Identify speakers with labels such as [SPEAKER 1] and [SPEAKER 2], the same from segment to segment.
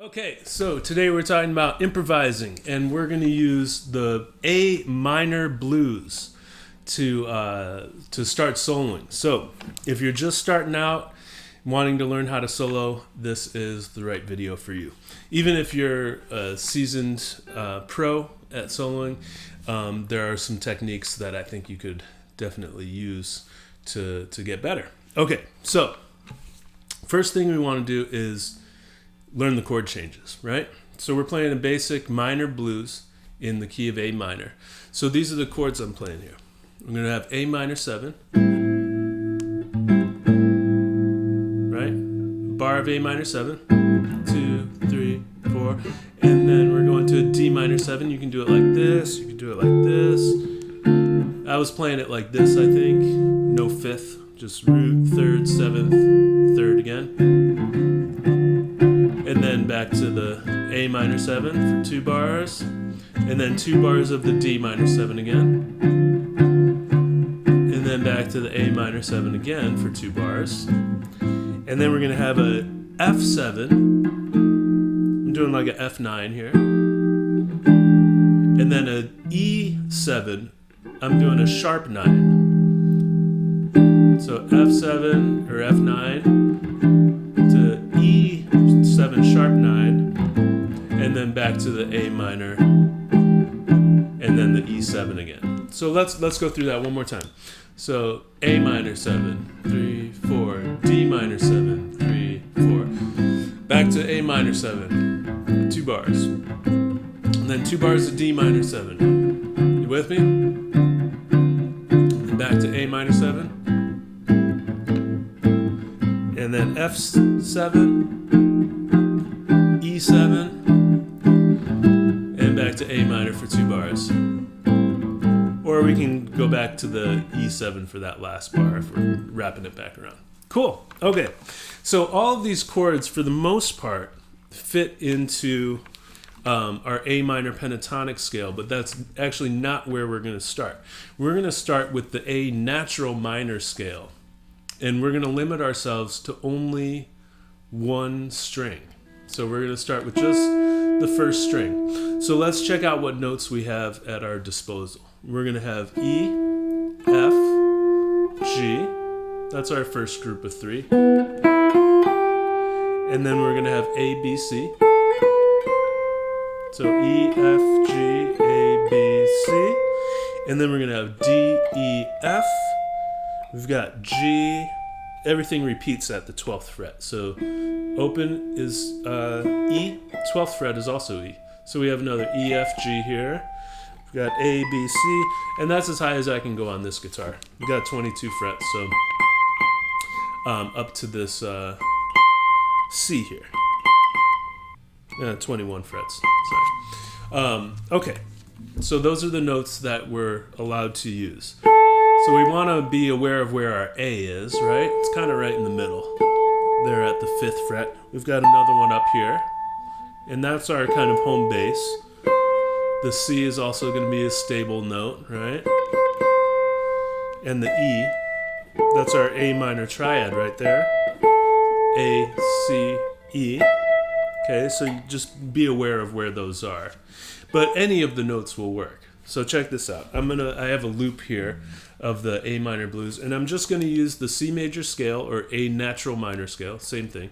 [SPEAKER 1] Okay, so today we're talking about improvising, and we're going to use the A minor blues to start soloing. So if you're just starting out, wanting to learn how to solo, this is the right video for you. Even if you're a seasoned pro at soloing, there are some techniques that I think you could definitely use to get better. Okay, so first thing we want to do is learn the chord changes, right? So we're playing a basic minor blues in the key of A minor. So these are the chords I'm playing here. I'm going to have A minor 7, right? Bar of A minor 7, 2, 3, 4, and then we're going to a D minor 7. You can do it like this, you can do it like this. I was playing it like this, I think. No fifth, just root, third, seventh, third again. And then back to the A minor 7 for 2 bars, and then 2 bars of the D minor 7 again, and then back to the A minor 7 again for 2 bars, and then we're going to have a F7. I'm doing like a F9 here, and then a E7. I'm doing a sharp 9. So F7 or F9 to E7 sharp 9, and then back to the A minor, and then the E7 again. So let's go through that one more time. So A minor 7, 3, 4, D minor 7, 3, 4, back to A minor 7, 2 bars, and then 2 bars of D minor 7. You with me? And back to A minor 7. And then F7, E7, and back to A minor for 2 bars. Or we can go back to the E7 for that last bar if we're wrapping it back around. Cool. Okay. So all of these chords, for the most part, fit into our A minor pentatonic scale, but that's actually not where we're going to start. We're going to start with the A natural minor scale. And we're going to limit ourselves to only one string. So we're going to start with just the first string. So let's check out what notes we have at our disposal. We're going to have E, F, G. That's our first group of 3. And then we're going to have A, B, C. So E, F, G, A, B, C. And then we're going to have D, E, F. We've got G. Everything repeats at the 12th fret. So open is E. 12th fret is also E. So we have another E, F, G here. We've got A, B, C. And that's as high as I can go on this guitar. We've got 22 frets. So up to this C here. 21 frets. Sorry. Okay. So those are the notes that we're allowed to use. So we want to be aware of where our A is, right? It's kind of right in the middle. There at the 5th fret. We've got another one up here. And that's our kind of home base. The C is also going to be a stable note, right? And the E, that's our A minor triad right there. A, C, E. Okay, so you just be aware of where those are. But any of the notes will work. So check this out. I have a loop here of the A minor blues, and I'm just going to use the C major scale or A natural minor scale, same thing.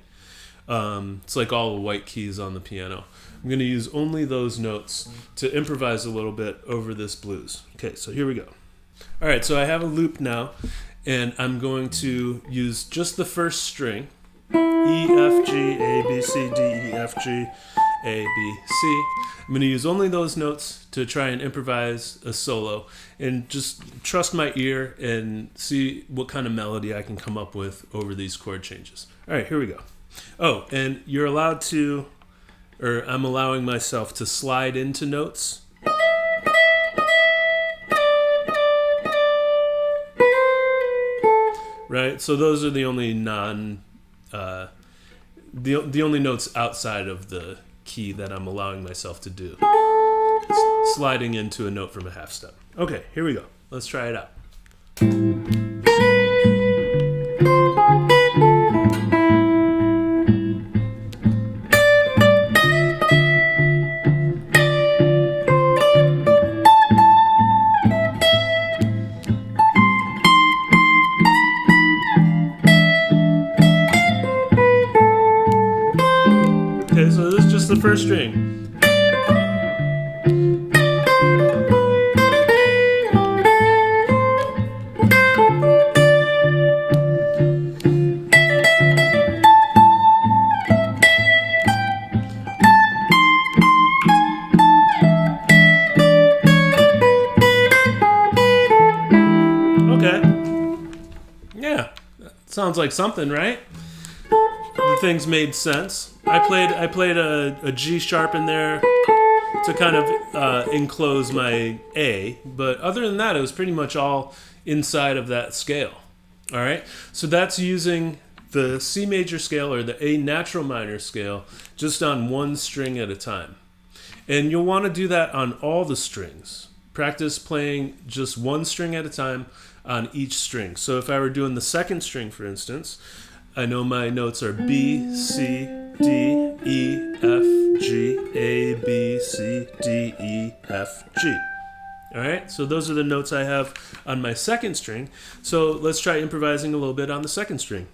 [SPEAKER 1] It's like all the white keys on the piano. I'm going to use only those notes to improvise a little bit over this blues. Okay, so here we go. All right, so I have a loop now, and I'm going to use just the first string, E, F, G, A, B, C, D, E, F, G, A, B, C. I'm going to use only those notes to try and improvise a solo and just trust my ear and see what kind of melody I can come up with over these chord changes. All right, here we go. Oh, and you're allowed to, or I'm allowing myself to slide into notes. Right? So those are the only the only notes outside of the key that I'm allowing myself to do. Sliding into a note from a half step. Okay, here we go. Let's try it out. Okay, so this is just the first string. Okay. Yeah, that sounds like something, right? The things made sense. I played a G sharp in there to kind of enclose my A, but other than that, it was pretty much all inside of that scale. All right, so that's using the C major scale or the A natural minor scale just on one string at a time. And you'll want to do that on all the strings. Practice playing just one string at a time on each string. So if I were doing the second string, for instance, I know my notes are B, C, D, E, F, G, A, B, C, D, E, F, G. All right, so those are the notes I have on my second string. So let's try improvising a little bit on the second string.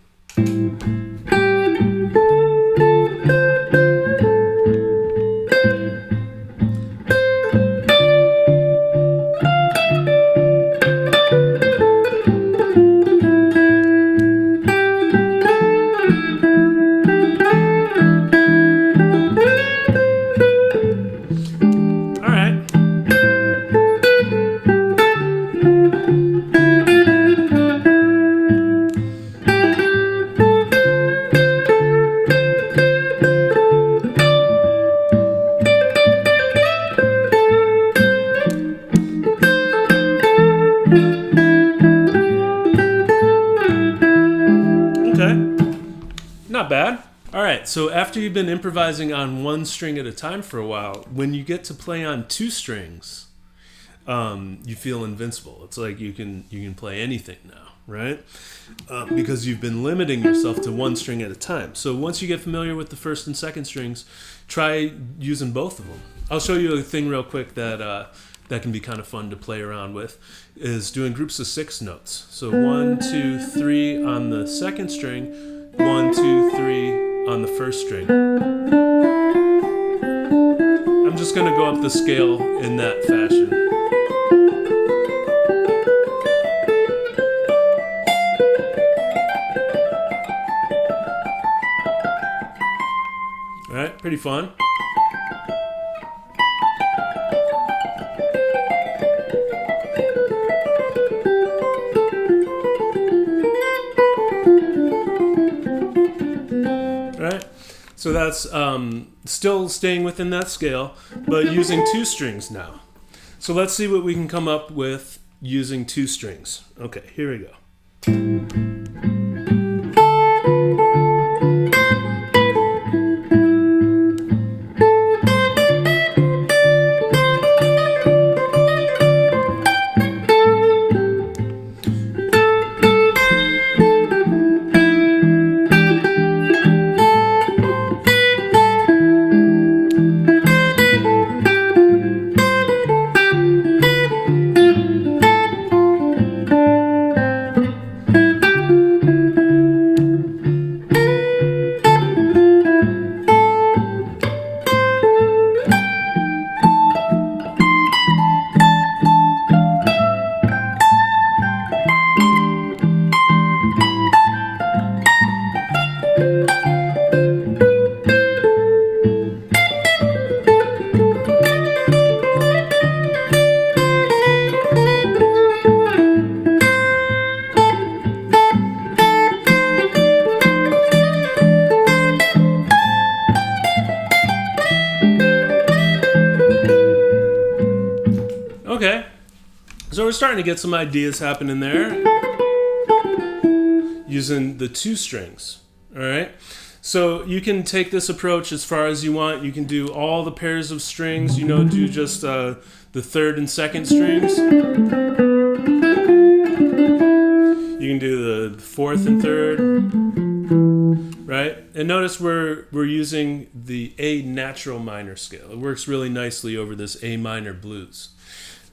[SPEAKER 1] Not bad. All right, so after you've been improvising on one string at a time for a while, when you get to play on two strings, you feel invincible. It's like you can play anything now, right? Because you've been limiting yourself to one string at a time. So once you get familiar with the first and second strings, try using both of them. I'll show you a thing real quick that can be kind of fun to play around with, is doing groups of 6 notes. So 1, 2, 3 on the second string, 1, 2, 3 on the first string. I'm just going to go up the scale in that fashion. All right, pretty fun. So that's still staying within that scale, but using 2 strings now. So let's see what we can come up with using 2 strings. Okay, here we go. So we're starting to get some ideas happening there using the 2 strings. All right. So you can take this approach as far as you want. You can do all the pairs of strings, do just the 3rd and 2nd strings. You can do the 4th and 3rd, right? And notice we're using the A natural minor scale. It works really nicely over this A minor blues.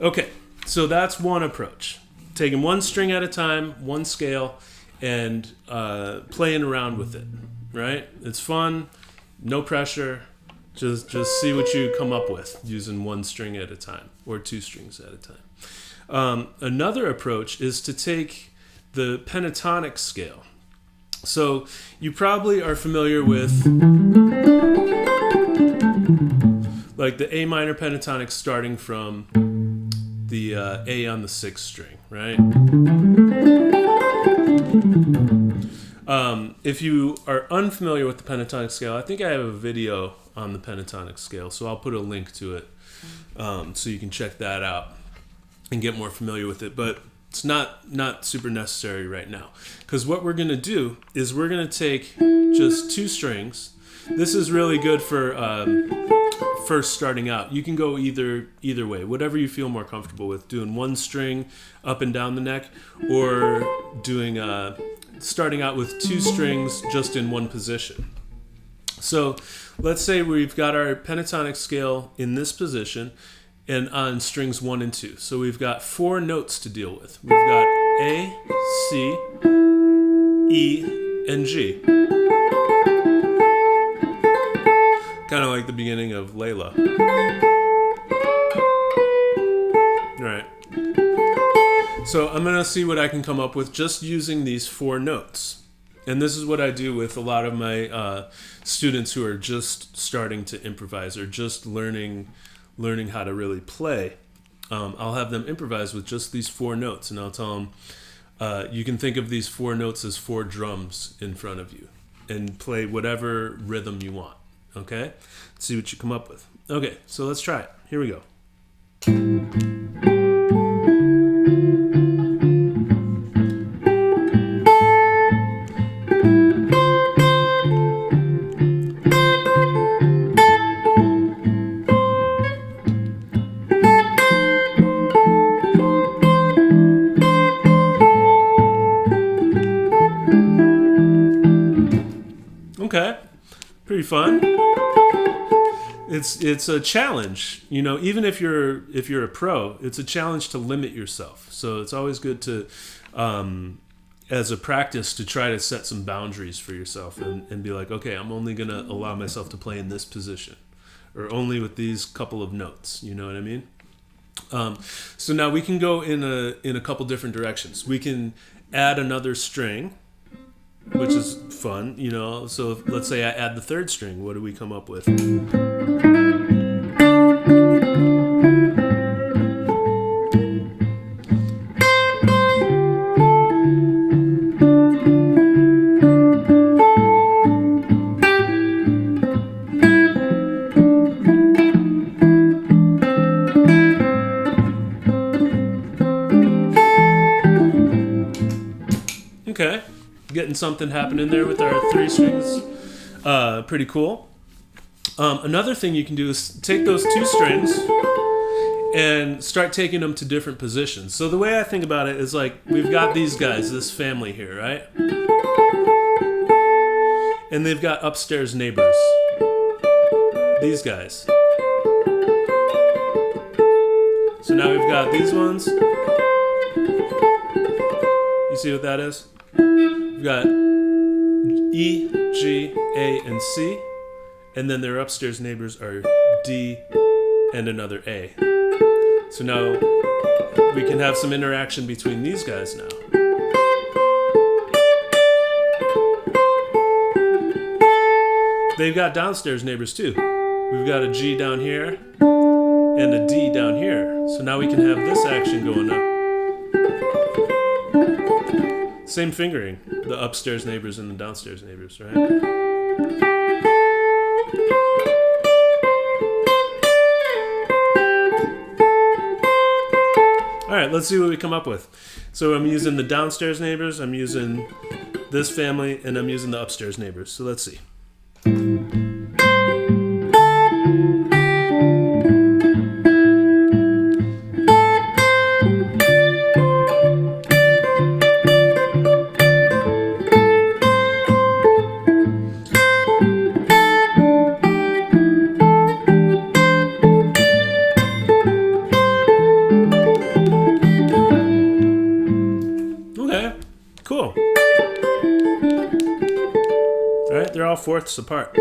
[SPEAKER 1] Okay, so that's one approach. Taking 1 string at a time, 1 scale, and playing around with it, right? It's fun, no pressure. Just see what you come up with using 1 string at a time or 2 strings at a time. Another approach is to take the pentatonic scale. So you probably are familiar with like the A minor pentatonic starting from the A on the 6th string, right? If you are unfamiliar with the pentatonic scale, I think I have a video on the pentatonic scale, so I'll put a link to it so you can check that out and get more familiar with it. But it's not super necessary right now, because what we're going to do is we're going to take just 2 strings. This is really good for first starting out. You can go either way, whatever you feel more comfortable with, doing 1 string up and down the neck, or doing starting out with 2 strings just in 1 position. So let's say we've got our pentatonic scale in this position and on strings 1 and 2. So we've got 4 notes to deal with. We've got A, C, E, and G. Kind of like the beginning of Layla. All right. So I'm going to see what I can come up with just using these 4 notes. And this is what I do with a lot of my students who are just starting to improvise or just learning how to really play. I'll have them improvise with just these 4 notes, and I'll tell them you can think of these 4 notes as 4 drums in front of you and play whatever rhythm you want. Okay? Let's see what you come up with. Okay, so let's try it. Here we go. Okay, pretty fun. It's a challenge, even if you're a pro, it's a challenge to limit yourself. So it's always good to, as a practice, to try to set some boundaries for yourself and be like, okay, I'm only gonna allow myself to play in this position, or only with these couple of notes. You know what I mean? So now we can go in a couple different directions. We can add another string, which is fun, So let's say I add the 3rd string. What do we come up with? Okay. Getting something happening there with our 3 strings. Pretty cool. Another thing you can do is take those 2 strings and start taking them to different positions. So the way I think about it is like we've got these guys, this family here, right? And they've got upstairs neighbors. These guys. So now we've got these ones. You see what that is? We've got E, G, A, and C, and then their upstairs neighbors are D and another A. So now we can have some interaction between these guys now. They've got downstairs neighbors too. We've got a G down here and a D down here. So now we can have this action going up. Same fingering, the upstairs neighbors and the downstairs neighbors, right? All right, let's see what we come up with. So I'm using the downstairs neighbors, I'm using this family, and I'm using the upstairs neighbors. So let's see. Okay, cool. All right, they're all fourths apart.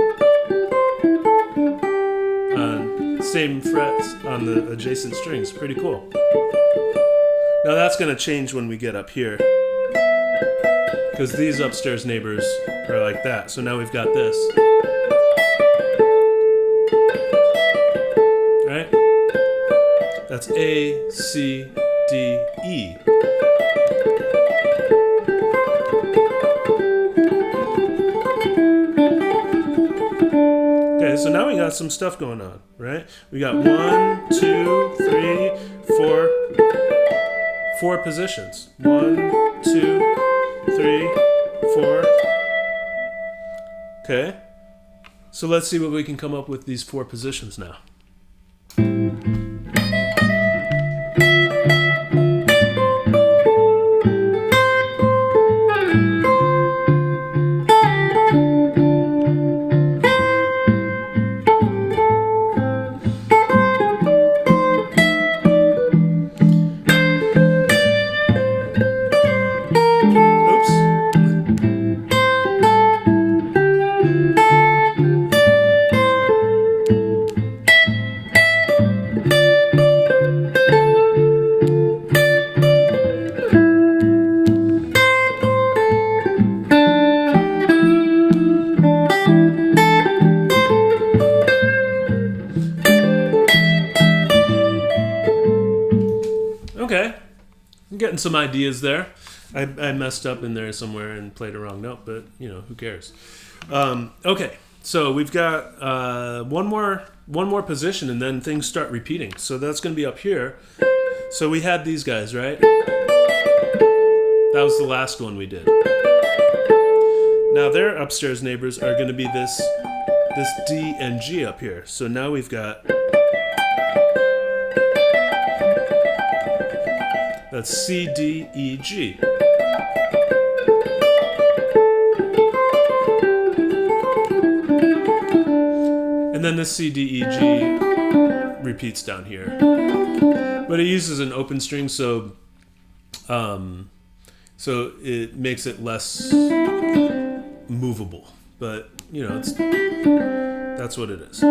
[SPEAKER 1] Same frets on the adjacent strings. Pretty cool. Now that's going to change when we get up here, because these upstairs neighbors are like that. So now we've got this. Right? That's A, C, D, E. Okay, so now we got some stuff going on, right? We got 1, 2, 3, 4, 4 positions. 1, 2, 3, 4. Okay, so let's see what we can come up with these 4 positions now. Okay, I'm getting some ideas there. I messed up in there somewhere and played a wrong note, but you know, who cares? Okay, so we've got one more position, and then things start repeating. So that's going to be up here. So we had these guys, right? That was the last one we did. Now their upstairs neighbors are going to be this D and G up here. So now we've got, that's C, D, E, G. And then this C, D, E, G repeats down here. But it uses an open string, so it makes it less movable. But, you know, that's what it is.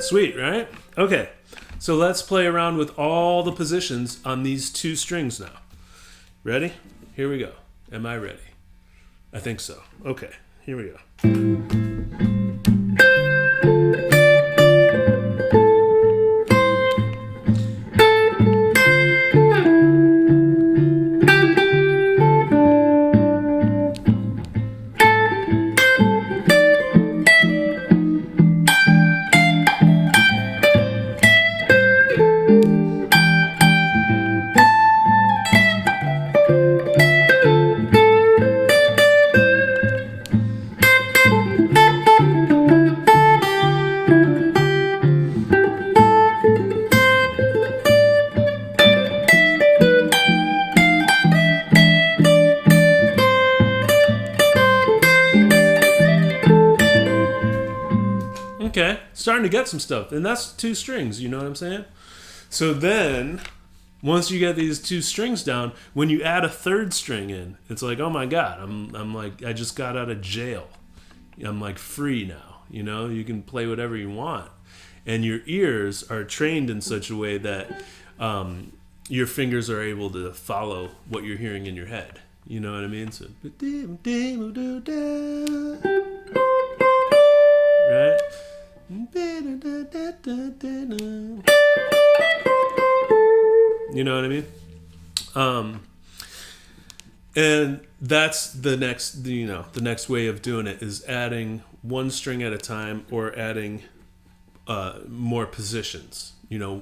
[SPEAKER 1] Sweet, right? Okay, so let's play around with all the positions on these 2 strings now. Ready? Here we go. Am I ready? I think so. Okay, here we go. Okay, starting to get some stuff. And that's 2 strings, you know what I'm saying? So then, once you get these 2 strings down, when you add a 3rd string in, it's like, oh my God, I'm like, I just got out of jail. I'm like free now, you know? You can play whatever you want. And your ears are trained in such a way that your fingers are able to follow what you're hearing in your head. You know what I mean? So, right? You know what I mean? And that's the next way of doing it is adding 1 string at a time, or adding more positions,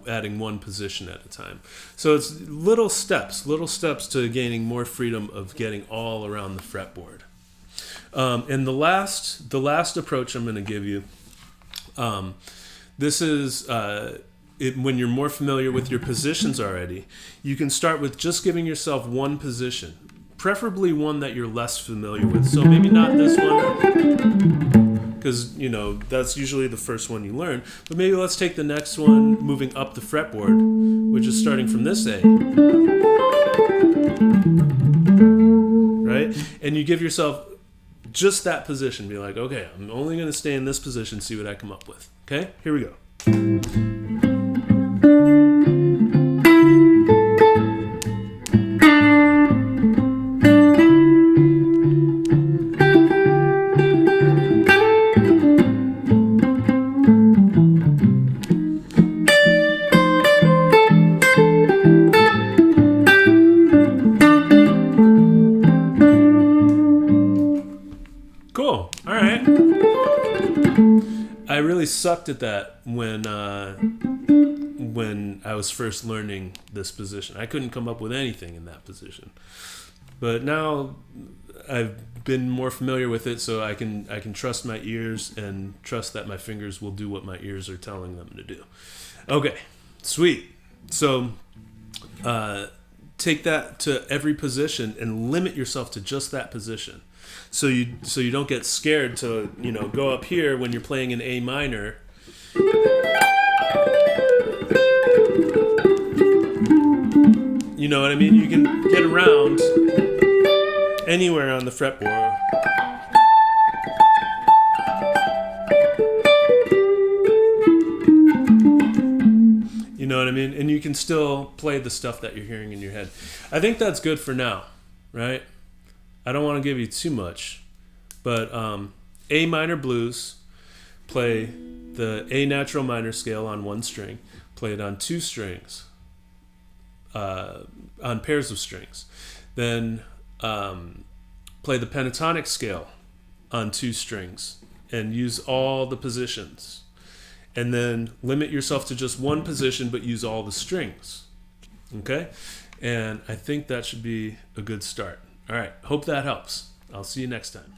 [SPEAKER 1] adding one position at a time. So it's little steps to gaining more freedom of getting all around the fretboard. And the last approach I'm going to give you, this is when you're more familiar with your positions already, you can start with just giving yourself one position, preferably one that you're less familiar with. So maybe not this one, because that's usually the first one you learn, but maybe let's take the next one moving up the fretboard, which is starting from this A, right? And you give yourself just that position. Be like, okay, I'm only going to stay in this position, see what I come up with. Okay, here we go. Cool. All right. I really sucked at that when I was first learning this position. I couldn't come up with anything in that position. But now I've been more familiar with it, so I can trust my ears and trust that my fingers will do what my ears are telling them to do. Okay, sweet. So take that to every position and limit yourself to just that position. So you don't get scared to go up here when you're playing an A minor. You know what I mean? You can get around anywhere on the fretboard. You know what I mean? And you can still play the stuff that you're hearing in your head. I think that's good for now, right? I don't want to give you too much, but A minor blues, play the A natural minor scale on one string, play it on two strings, on pairs of strings. Then play the pentatonic scale on two strings and use all the positions. And then limit yourself to just one position, but use all the strings. Okay? And I think that should be a good start. All right. Hope that helps. I'll see you next time.